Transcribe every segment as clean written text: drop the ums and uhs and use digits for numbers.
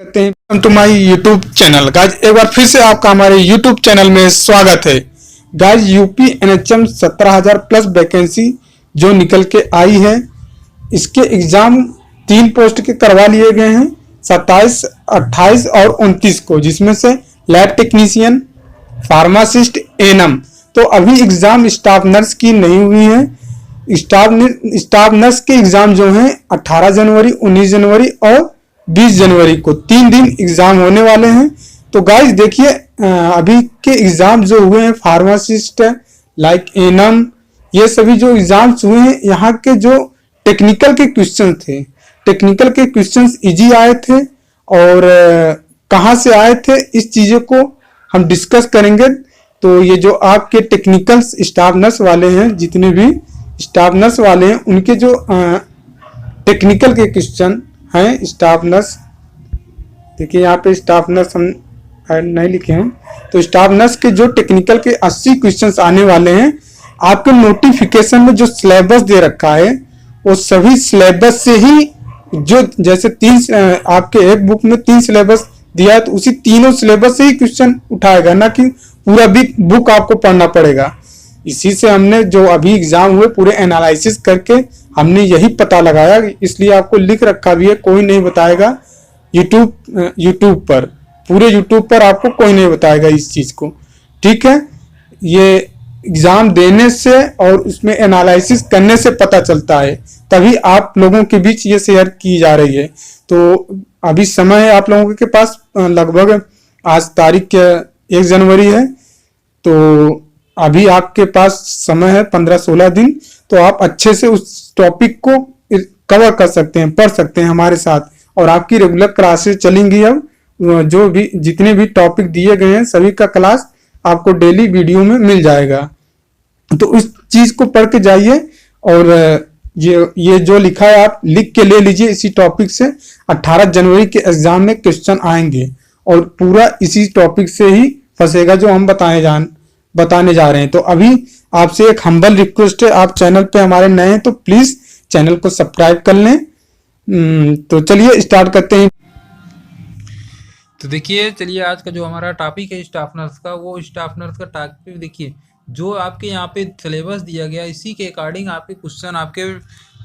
करते हैं to my YouTube channel. Guys एक बार फिर से आपका हमारे यूट्यूब चैनल में स्वागत है। Guys UP NHM 17,000 plus vacancy जो निकल के आई है, इसके एग्जाम 3 पोस्ट के करवा लिए गए हैं 27, 28 और 29 को, जिसमें से लैब टेक्नीशियन, फार्मासिस्ट, एएनएम। तो अभी एग्जाम स्टाफ नर्स की नहीं हुई है। स्टाफ नर्स के एग्जाम जो हैं 18 जनवरी, 19 जनवरी और 20 जनवरी को 3 दिन एग्जाम होने वाले हैं। तो गाइस देखिए, अभी के एग्जाम जो हुए हैं फार्मासिस्ट लाइक एएनएम, ये सभी जो एग्जाम्स हुए हैं, यहाँ के जो टेक्निकल के क्वेश्चन थे, टेक्निकल के क्वेश्चंस इजी आए थे और कहाँ से आए थे इस चीज़ों को हम डिस्कस करेंगे। तो ये जो आपके टेक्निकल स्टाफ नर्स वाले हैं, जितने भी स्टाफ नर्स वाले हैं, उनके जो टेक्निकल के क्वेश्चन हैं, स्टाफ नर्स देखिए यहाँ पे स्टाफ नर्स हम नहीं लिखे हैं, तो स्टाफ नर्स के जो टेक्निकल के 80 क्वेश्चंस आने वाले हैं। आपके नोटिफिकेशन में जो सिलेबस दे रखा है वो सभी सिलेबस से ही, जो जैसे आपके एक बुक में 3 सिलेबस दिया है तो उसी तीनों सिलेबस से ही क्वेश्चन उठाएगा, ना कि पूरा भी बुक आपको पढ़ना पड़ेगा। इसी से हमने जो अभी एग्जाम हुए पूरे एनालिसिस करके हमने यही पता लगाया, इसलिए आपको लिख रखा भी है, कोई नहीं बताएगा यूट्यूब पर, पूरे यूट्यूब पर आपको कोई नहीं बताएगा इस चीज को, ठीक है। ये एग्जाम देने से और उसमें एनालिसिस करने से पता चलता है, तभी आप लोगों के बीच ये शेयर की जा रही है। तो अभी समय है आप लोगों के पास, लगभग आज तारीख 1 जनवरी है, तो अभी आपके पास समय है 15-16 दिन। तो आप अच्छे से उस टॉपिक को कवर कर सकते हैं, पढ़ सकते हैं हमारे साथ, और आपकी रेगुलर क्लासेस चलेंगी। अब जो भी जितने भी टॉपिक दिए गए हैं सभी का क्लास आपको डेली वीडियो में मिल जाएगा। तो इस चीज को पढ़ के जाइए, और ये जो लिखा है आप लिख के ले लीजिए। इसी टॉपिक से 18 जनवरी के एग्जाम में क्वेश्चन आएंगे और पूरा इसी टॉपिक से ही फंसेगा जो हम बताने जा रहे हैं। तो अभी आपसे एक हम्बल रिक्वेस्ट है, आप चैनल पे हमारे नए हैं तो प्लीज चैनल को सब्सक्राइब कर लें। तो चलिए स्टार्ट करते हैं। तो देखिए, चलिए आज का जो हमारा टॉपिक है स्टाफ नर्स का, वो स्टाफ नर्स का टॉपिक देखिए, जो आपके यहाँ पे सिलेबस दिया गया इसी के अकॉर्डिंग आपके क्वेश्चन आपके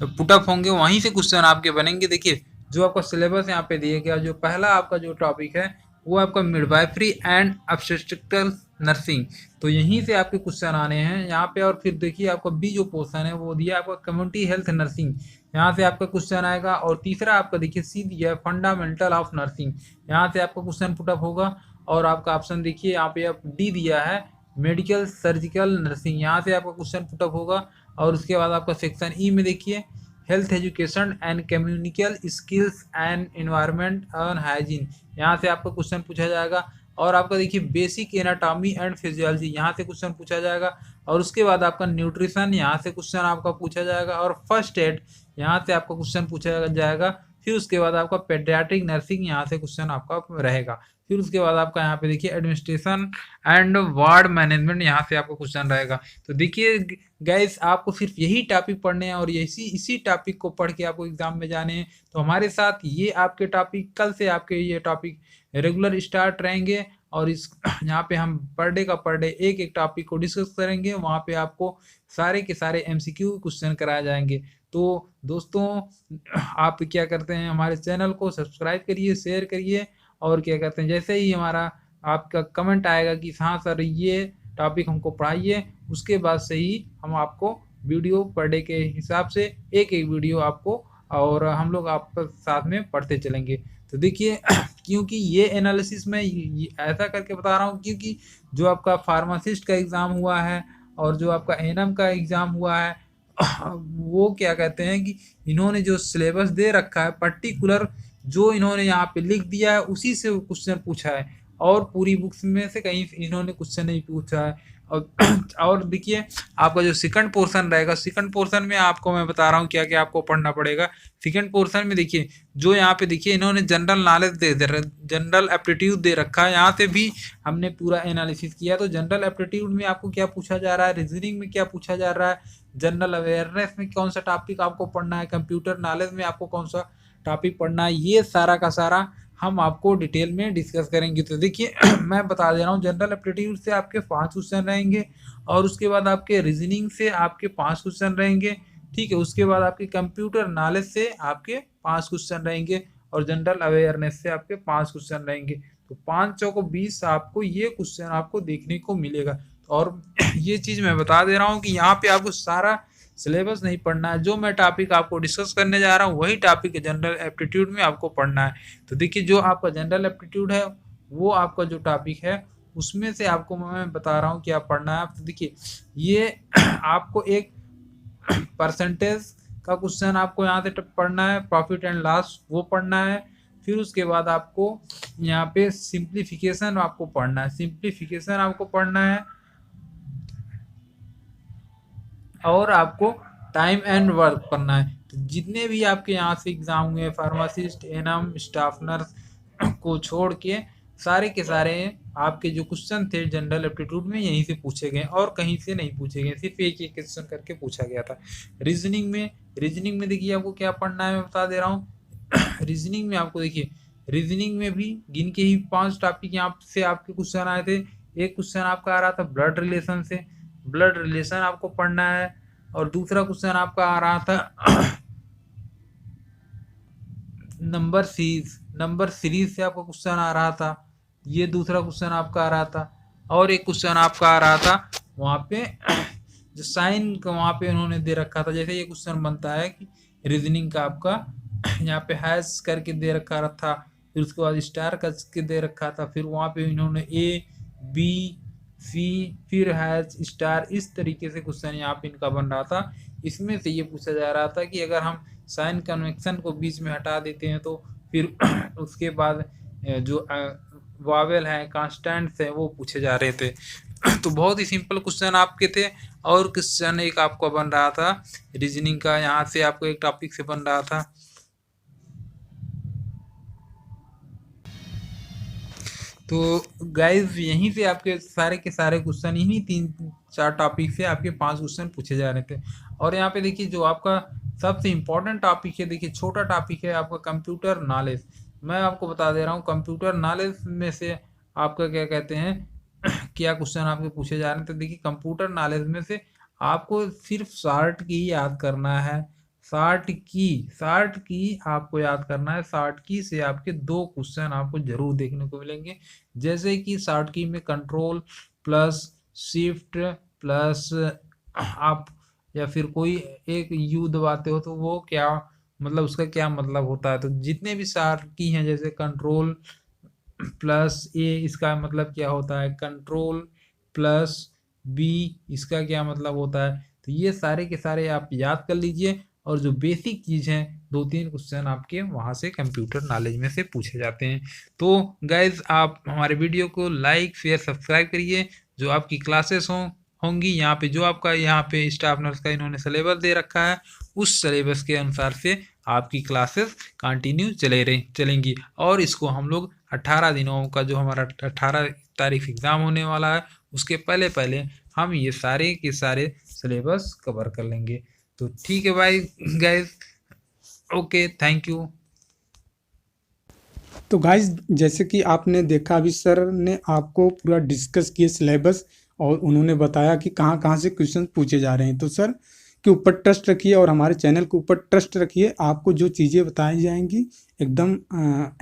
पुटअप होंगे, वहीं से क्वेश्चन आपके बनेंगे। देखिए जो आपका सिलेबस यहाँ पे दिया गया, जो पहला आपका जो टॉपिक है वो आपका मिडवाइफरी एंड ऑब्स्टेट्रिकल नर्सिंग, तो यहीं से आपके क्वेश्चन आने हैं यहाँ पे। और फिर देखिए आपका बी जो पोर्शन है वो दिया आपका कम्युनिटी हेल्थ नर्सिंग, यहाँ से आपका क्वेश्चन आएगा। और तीसरा आपका देखिए सी दिया है फंडामेंटल ऑफ नर्सिंग, यहाँ से आपका क्वेश्चन पुटअप होगा। और आपका ऑप्शन देखिए यहाँ पे आप डी दिया है मेडिकल सर्जिकल नर्सिंग, यहाँ से आपका क्वेश्चन पुटअप होगा। और उसके बाद आपका सेक्शन ई में देखिए health education and communication skills and environment and hygiene, यहाँ से आपका क्वेश्चन पूछा जाएगा। और आपका देखिए बेसिक एनाटॉमी एंड फिजियोलॉजी, यहाँ से क्वेश्चन पूछा जाएगा। और उसके बाद आपका न्यूट्रिशन, यहाँ से क्वेश्चन आपका पूछा जाएगा। और फर्स्ट एड, यहाँ से आपका क्वेश्चन पूछा जाएगा। फिर उसके बाद आपका पेडियाट्रिक नर्सिंग, यहाँ से क्वेश्चन आपका रहेगा। फिर उसके बाद आपका यहाँ पे देखिए एडमिनिस्ट्रेशन एंड वार्ड मैनेजमेंट, यहाँ से आपका क्वेश्चन रहेगा। तो देखिए गाइस, आपको सिर्फ यही टॉपिक पढ़ने हैं और इसी टॉपिक को पढ़ के आपको एग्जाम में जाने हैं। तो हमारे साथ ये आपके टॉपिक, कल से आपके ये टॉपिक रेगुलर स्टार्ट रहेंगे। और इस यहाँ पे हम पर डे एक एक टॉपिक को डिस्कस करेंगे, वहाँ पे आपको सारे के सारे एमसीक्यू क्वेश्चन कराए जाएंगे। तो दोस्तों, आप क्या करते हैं, हमारे चैनल को सब्सक्राइब करिए, शेयर करिए, और क्या करते हैं, जैसे ही हमारा आपका कमेंट आएगा कि हाँ सर ये टॉपिक हमको पढ़ाइए, उसके बाद से ही हम आपको वीडियो पर डे के हिसाब से एक एक वीडियो आपको, और हम लोग आपके साथ में पढ़ते चलेंगे। तो देखिए क्योंकि ये एनालिसिस में ऐसा करके बता रहा हूँ, क्योंकि जो आपका फार्मासिस्ट का एग्ज़ाम हुआ है और जो आपका एएनएम का एग्ज़ाम हुआ है, वो क्या कहते हैं कि इन्होंने जो सिलेबस दे रखा है पर्टिकुलर, जो इन्होंने यहाँ पे लिख दिया है उसी से क्वेश्चन पूछा है, और पूरी बुक्स में से कहीं इन्होंने क्वेश्चन नहीं पूछा है। और देखिए आपका जो सेकंड पोर्शन रहेगा, सेकंड पोर्शन में आपको मैं बता रहा हूँ क्या क्या आपको पढ़ना पड़ेगा। सेकंड पोर्शन में देखिए जो यहाँ पे देखिए इन्होंने जनरल नॉलेज जनरल एप्टीट्यूड दे रखा है, यहाँ से भी हमने पूरा एनालिसिस किया। तो जनरल एप्टीट्यूड में आपको क्या पूछा जा रहा है, रीजनिंग में क्या पूछा जा रहा है, जनरल अवेयरनेस में कौन सा टॉपिक आपको पढ़ना है, कंप्यूटर नॉलेज में आपको कौन सा टॉपिक पढ़ना है, ये सारा का सारा हम आपको डिटेल में डिस्कस करेंगे। तो देखिए मैं बता दे रहा हूँ, जनरल एप्टीट्यूड से आपके 5 क्वेश्चन रहेंगे और उसके बाद आपके रीजनिंग से आपके 5 क्वेश्चन रहेंगे, ठीक है। उसके बाद आपके कंप्यूटर नॉलेज से आपके 5 क्वेश्चन रहेंगे और जनरल अवेयरनेस से आपके 5 क्वेश्चन रहेंगे। तो 5 चौको 20 आपको ये क्वेश्चन आपको देखने को मिलेगा। और ये चीज़ मैं बता दे रहा हूँ कि यहाँ पे आपको सारा सिलेबस नहीं पढ़ना है, जो मैं टॉपिक आपको डिस्कस करने जा रहा हूँ वही टॉपिक जनरल एप्टीट्यूड में आपको पढ़ना है। तो देखिए जो आपका जनरल एप्टीट्यूड है वो आपका जो टॉपिक है उसमें से आपको मैं बता रहा हूँ क्या पढ़ना है। तो देखिए ये आपको एक परसेंटेज का क्वेश्चन आपको यहाँ से पढ़ना है, प्रॉफिट एंड लॉस वो पढ़ना है। फिर उसके बाद आपको यहाँ पे सिंप्लीफिकेशन आपको पढ़ना है, सिंप्लीफिकेशन आपको पढ़ना है। और आपको टाइम एंड वर्क करना है। तो जितने भी आपके यहाँ से एग्जाम हुए, फार्मासिस्ट, एनएम, स्टाफ नर्स को छोड़ के सारे के सारे आपके जो क्वेश्चन थे जनरल एप्टीट्यूड में यहीं से पूछे गए और कहीं से नहीं पूछे गए, सिर्फ एक एक क्वेश्चन करके पूछा गया था। रीजनिंग में देखिए आपको क्या पढ़ना है मैं बता दे रहा हूँ। रीजनिंग में आपको देखिए, रीजनिंग में भी गिन के ही 5 टॉपिक यहाँ से आपके क्वेश्चन आए थे। एक क्वेश्चन आपका आ रहा था ब्लड रिलेशन से, ब्लड रिलेशन आपको पढ़ना है। और दूसरा क्वेश्चन आपका आ रहा था नंबर सीरीज से आपका क्वेश्चन आ रहा था, ये दूसरा क्वेश्चन आपका आ रहा था। और एक क्वेश्चन आपका आ रहा था वहाँ पे जो साइन का वहाँ पे उन्होंने दे रखा था, जैसे ये क्वेश्चन बनता है कि रीजनिंग का आपका यहाँ पे हैश करके दे रखा था, फिर उसके बाद स्टार करके दे रखा था, फिर वहाँ पे इन्होंने ए बी सी फिर हैश स्टार, इस तरीके से क्वेश्चन यहाँ पे इनका बन रहा था। इसमें से ये पूछा जा रहा था कि अगर हम साइन कन्वेक्शन को बीच में हटा देते हैं तो फिर उसके बाद जो वावेल है, कांस्टेंट्स है, वो पूछे जा रहे थे। तो बहुत ही सिंपल क्वेश्चन आपके थे। और क्वेश्चन एक आपका बन रहा था रीजनिंग का, यहाँ से आपको एक टॉपिक से बन रहा था। तो गाइज यहीं से आपके सारे के सारे क्वेश्चन इन्हीं 3-4 टॉपिक से आपके 5 क्वेश्चन पूछे जा रहे थे। और यहाँ पे देखिए जो आपका सबसे इम्पोर्टेंट टॉपिक है, देखिए छोटा टॉपिक है आपका कंप्यूटर नॉलेज। मैं आपको बता दे रहा हूँ कंप्यूटर नॉलेज में से आपका क्या कहते हैं क्या क्वेश्चन आपके पूछे जा रहे हैं। तो देखिए कंप्यूटर नॉलेज में से आपको सिर्फ शार्ट की याद करना है, शार्ट की आपको याद करना है। शार्ट की से आपके 2 क्वेश्चन आपको जरूर देखने को मिलेंगे, जैसे कि शार्ट की में कंट्रोल प्लस शिफ्ट प्लस आप या फिर कोई एक यू दबाते हो तो वो क्या मतलब उसका क्या मतलब होता है। तो जितने भी शार्ट की हैं जैसे कंट्रोल प्लस ए, इसका मतलब क्या होता है, कंट्रोल प्लस बी, इसका क्या मतलब होता है। तो ये सारे के सारे आप याद कर लीजिए। और जो बेसिक चीज़ है 2-3 क्वेश्चन आपके वहाँ से कंप्यूटर नॉलेज में से पूछे जाते हैं। तो गाइज आप हमारे वीडियो को लाइक शेयर सब्सक्राइब करिए। जो आपकी क्लासेस होंगी यहाँ पे, जो आपका यहाँ पे स्टाफ नर्स का इन्होंने सिलेबस दे रखा है, उस सिलेबस के अनुसार से आपकी क्लासेस कंटिन्यू चलेंगी। और इसको हम लोग 18 दिनों का जो हमारा 18 तारीख एग्ज़ाम होने वाला है उसके पहले पहले हम ये सारे के सारे सिलेबस कवर कर लेंगे। तो ठीक है भाई गाइज, ओके, थैंक यू। तो गाइज जैसे कि आपने देखा अभी सर ने आपको पूरा डिस्कस किया सिलेबस और उन्होंने बताया कि कहाँ कहाँ से क्वेश्चन पूछे जा रहे हैं। तो सर के ऊपर ट्रस्ट रखिए और हमारे चैनल के ऊपर ट्रस्ट रखिए। आपको जो चीज़ें बताई जाएंगी एकदम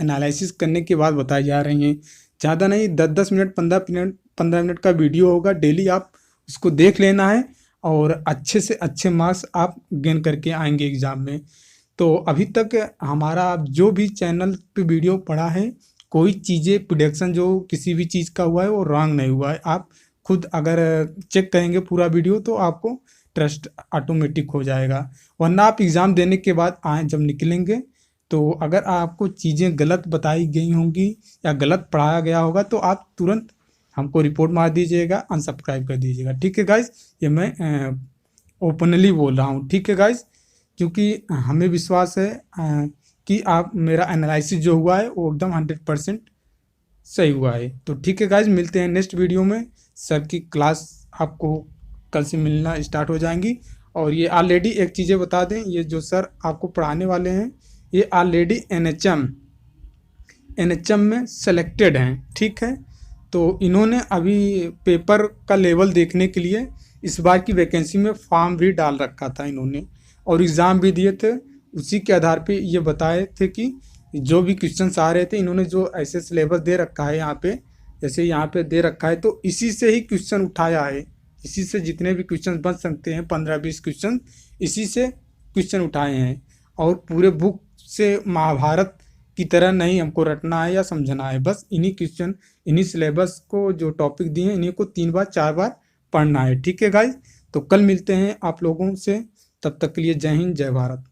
एनालिसिस करने के बाद बताई जा रही हैं। ज़्यादा नहीं, 10-10 मिनट 15 मिनट का वीडियो होगा। डेली आप उसको देख लेना है और अच्छे से अच्छे मार्क्स आप गेन करके आएंगे एग्ज़ाम में। तो अभी तक हमारा जो भी चैनल पे वीडियो पड़ा है, कोई चीज़ें प्रोडक्शन जो किसी भी चीज़ का हुआ है वो रॉन्ग नहीं हुआ है। आप खुद अगर चेक करेंगे पूरा वीडियो तो आपको ट्रस्ट ऑटोमेटिक हो जाएगा। वरना आप एग्ज़ाम देने के बाद आए जब निकलेंगे तो अगर आपको चीज़ें गलत बताई गई होंगी या गलत पढ़ाया गया होगा तो आप तुरंत हमको रिपोर्ट मार दीजिएगा, अनसब्सक्राइब कर दीजिएगा। ठीक है गाइज, ये मैं ओपनली बोल रहा हूँ। ठीक है गाइज, क्योंकि हमें विश्वास है कि आप मेरा एनालिसिस जो हुआ है वो एकदम 100% सही हुआ है। तो ठीक है गाइज, मिलते हैं नेक्स्ट वीडियो में। सर की क्लास आपको कल से मिलना स्टार्ट हो जाएंगी। और ये ऑलरेडी एक चीज़ें बता दें, ये जो सर आपको पढ़ाने वाले हैं ये ऑलरेडी एनएचएम में सेलेक्टेड हैं, ठीक है। तो इन्होंने अभी पेपर का लेवल देखने के लिए इस बार की वैकेंसी में फॉर्म भी डाल रखा था इन्होंने, और एग्ज़ाम भी दिए थे। उसी के आधार पे ये बताए थे कि जो भी क्वेश्चंस आ रहे थे, इन्होंने जो ऐसे सिलेबस दे रखा है यहाँ पे, जैसे यहाँ पे दे रखा है, तो इसी से ही क्वेश्चन उठाया है। इसी से जितने भी क्वेश्चन बन सकते हैं 15-20 क्वेश्चन, इसी से क्वेश्चन उठाए हैं। और पूरे बुक से महाभारत की तरह नहीं हमको रटना है या समझना है, बस इन्हीं क्वेश्चन, इन्हीं सिलेबस को जो टॉपिक दिए हैं, इन्हीं को 3 बार 4 बार पढ़ना है, ठीक है गाइज। तो कल मिलते हैं आप लोगों से, तब तक के लिए जय हिंद जय भारत।